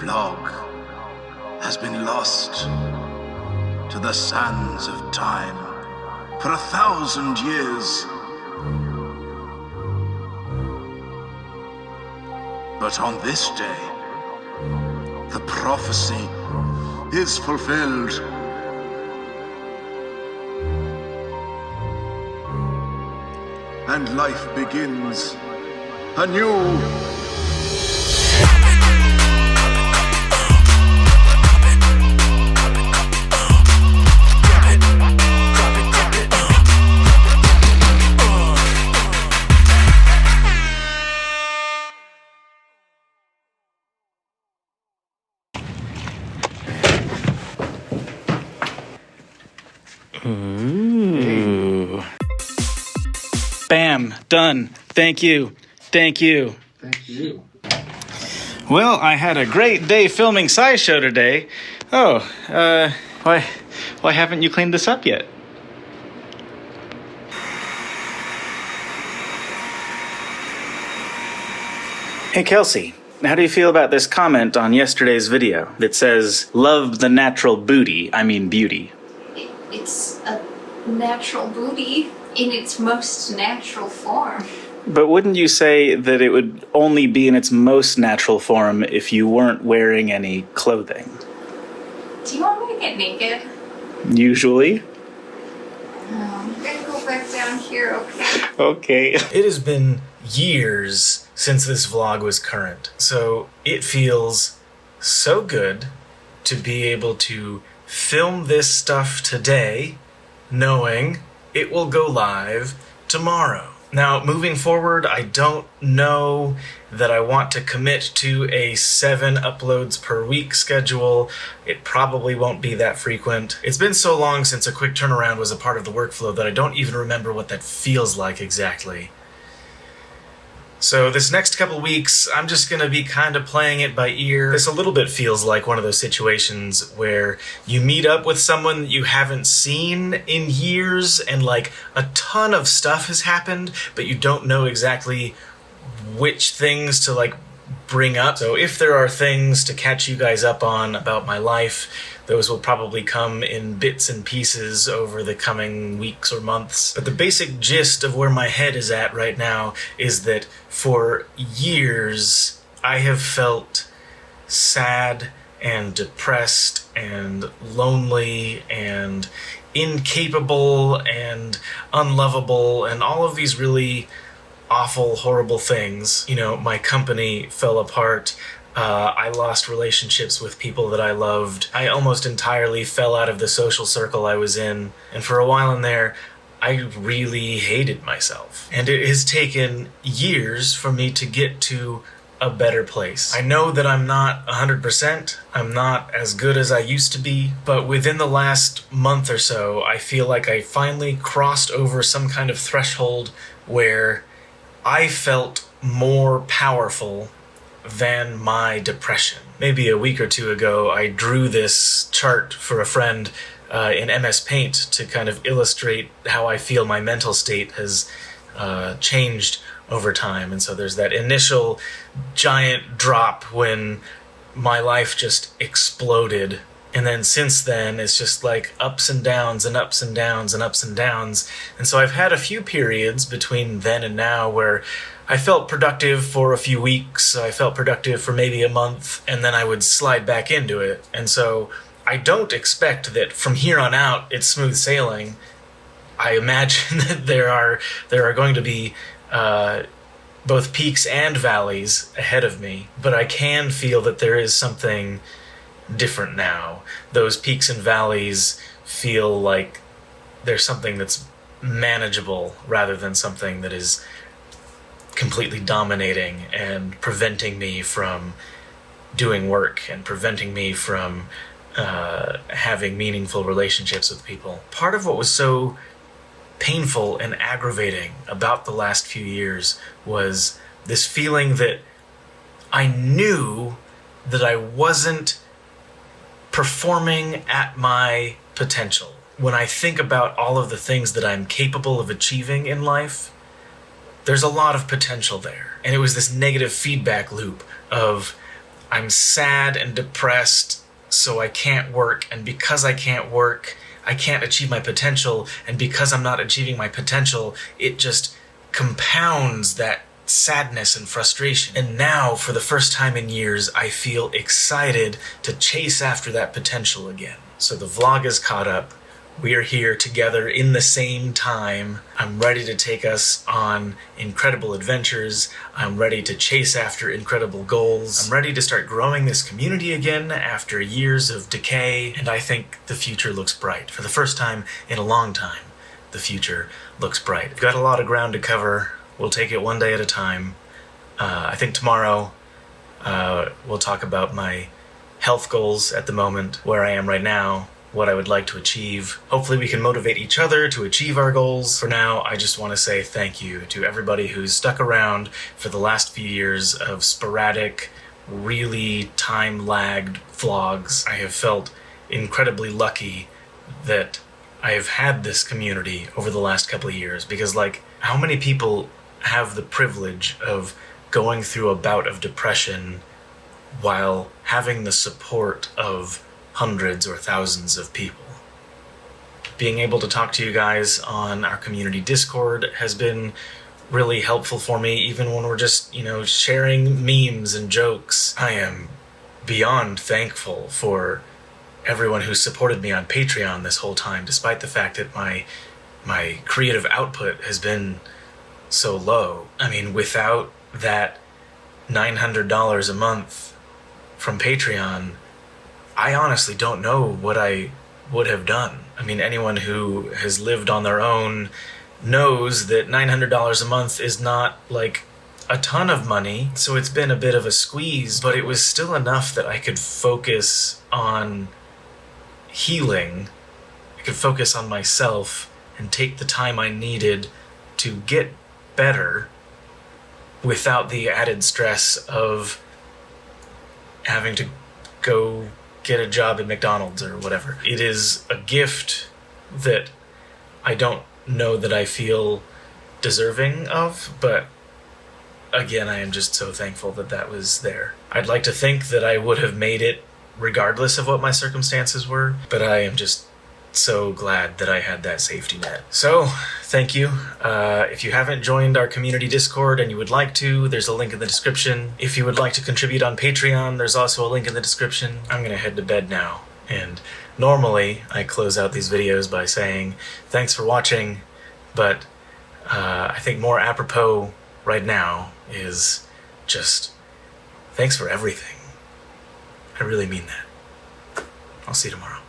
Backlog has been lost to the sands of time for 1,000 years. But on this day, the prophecy is fulfilled. And life begins anew. Ooh. Bam. Done. Thank you. Thank you. Thank you. Well, I had a great day filming SciShow today. Oh, why haven't you cleaned this up yet? Hey, Kelsey. How do you feel about this comment on yesterday's video that says, "Love the natural booty, I mean beauty"? It's a natural booty in its most natural form. But wouldn't you say that it would only be in its most natural form if you weren't wearing any clothing? Do you want me to get naked? Usually. I'm gonna go back down here, okay? Okay. It has been years since this vlog was current, so it feels so good to be able to film this stuff today, knowing it will go live tomorrow. Now, moving forward, I don't know that I want to commit to a 7 uploads per week schedule. It probably won't be that frequent. It's been so long since a quick turnaround was a part of the workflow that I don't even remember what that feels like exactly. So this next couple weeks, I'm just going to be kind of playing it by ear. This a little bit feels like one of those situations where you meet up with someone that you haven't seen in years and like a ton of stuff has happened, but you don't know exactly which things to like bring up. So if there are things to catch you guys up on about my life, those will probably come in bits and pieces over the coming weeks or months. But the basic gist of where my head is at right now is that for years I have felt sad and depressed and lonely and incapable and unlovable and all of these really awful, horrible things. You know, my company fell apart. I lost relationships with people that I loved. I almost entirely fell out of the social circle I was in. And for a while in there, I really hated myself. And it has taken years for me to get to a better place. I know that I'm not 100%. I'm not as good as I used to be. But within the last month or so, I feel like I finally crossed over some kind of threshold where I felt more powerful than my depression. Maybe a week or two ago, I drew this chart for a friend in MS Paint to kind of illustrate how I feel my mental state has changed over time. And so there's that initial giant drop when my life just exploded. And then since then, it's just like ups and downs and ups and downs and ups and downs. And so I've had a few periods between then and now where I felt productive for a few weeks, I felt productive for maybe a month, and then I would slide back into it. And so I don't expect that from here on out it's smooth sailing. I imagine that there are going to be both peaks and valleys ahead of me, but I can feel that there is something different now. Those peaks and valleys feel like there's something that's manageable rather than something that is completely dominating and preventing me from doing work and preventing me from having meaningful relationships with people. Part of what was so painful and aggravating about the last few years was this feeling that I knew that I wasn't performing at my potential. When I think about all of the things that I'm capable of achieving in life, there's a lot of potential there. And it was this negative feedback loop of I'm sad and depressed, so I can't work, and because I can't work, I can't achieve my potential, and because I'm not achieving my potential, it just compounds that sadness and frustration. And now, for the first time in years, I feel excited to chase after that potential again. So the vlog is caught up. We are here together in the same time. I'm ready to take us on incredible adventures. I'm ready to chase after incredible goals. I'm ready to start growing this community again after years of decay. And I think the future looks bright. For the first time in a long time, the future looks bright. We've got a lot of ground to cover. We'll take it one day at a time. I think tomorrow we'll talk about my health goals at the moment, where I am right now, what I would like to achieve. Hopefully we can motivate each other to achieve our goals. For now, I just want to say thank you to everybody who's stuck around for the last few years of sporadic, really time-lagged vlogs. I have felt incredibly lucky that I have had this community over the last couple of years, because like, how many people have the privilege of going through a bout of depression while having the support of hundreds or thousands of people? Being able to talk to you guys on our community Discord has been really helpful for me, even when we're just, sharing memes and jokes. I am beyond thankful for everyone who supported me on Patreon this whole time, despite the fact that my creative output has been so low. I mean, without that $900 a month from Patreon, I honestly don't know what I would have done. I mean, anyone who has lived on their own knows that $900 a month is not like a ton of money, so it's been a bit of a squeeze, but it was still enough that I could focus on healing. I could focus on myself and take the time I needed to get better without the added stress of having to go get a job at McDonald's or whatever. It is a gift that I don't know that I feel deserving of, but again, I am just so thankful that that was there. I'd like to think that I would have made it regardless of what my circumstances were, but I am just so glad that I had that safety net. So, thank you. If you haven't joined our community Discord and you would like to, there's a link in the description. If you would like to contribute on Patreon, there's also a link in the description. I'm gonna head to bed now, and normally I close out these videos by saying thanks for watching, but I think more apropos right now is just thanks for everything. I really mean that. I'll see you tomorrow.